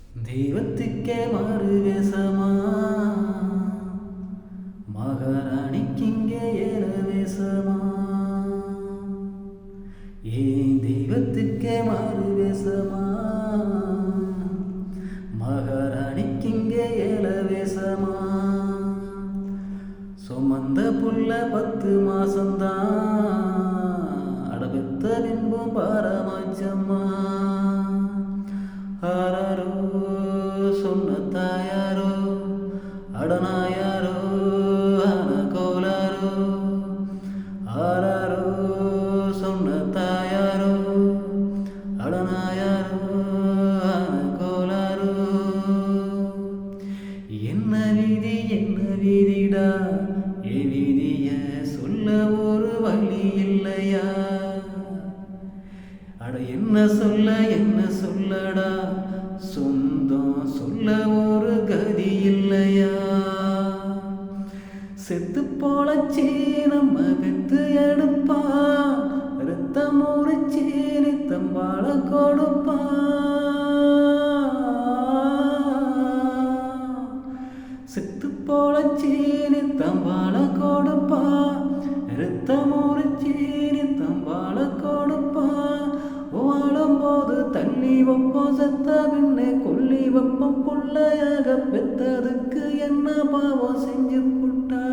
தெய்வத்துக்கே மாறு வேஷமா, மகாராணிக்கிங்கே ஏற வேஷமா. ஏன் தெய்வத்துக்கே மாறு வேஷமா, மகாராணிக்கிங்கே ஏற வேஷமா. சுமந்த புள்ள 10 மாசம்தான், அடபெத்த பின்பும் பாரமாச்சம்மா. ஆராரோ சொன்ன தாயாரோ, அடனாயாரோ ஆன கோளாரோ. ஆராரோ சொன்ன தாயாரோ, அடனாயாரோ ஆன கோளாரோ. என்ன விதி என்ன விதிடா, ஏ விதிய சொல்ல ஒரு வழி இல்லையா. அட என்ன சொல்லடா, சொந்தம் சொல்ல ஒரு கதி இல்லையா. செத்து போலச்சே நம்ம பெத்து எடுப்பா, ரத்தம் உரிச்சே நித்தம்பாள கொடுப்பா. செத்து போலச்சே நித்தம்பாள கொடுப்பா, ரத்தம் உரிச்சே நித்தம்பாள கொடுப்பா. வாழும்போது தள்ளி வைப்போம், செத்த பின்னே கொல்லி வைப்போம். பிள்ளையாக பெத்ததுக்கு என்ன பாவம் செஞ்சு புட்டா.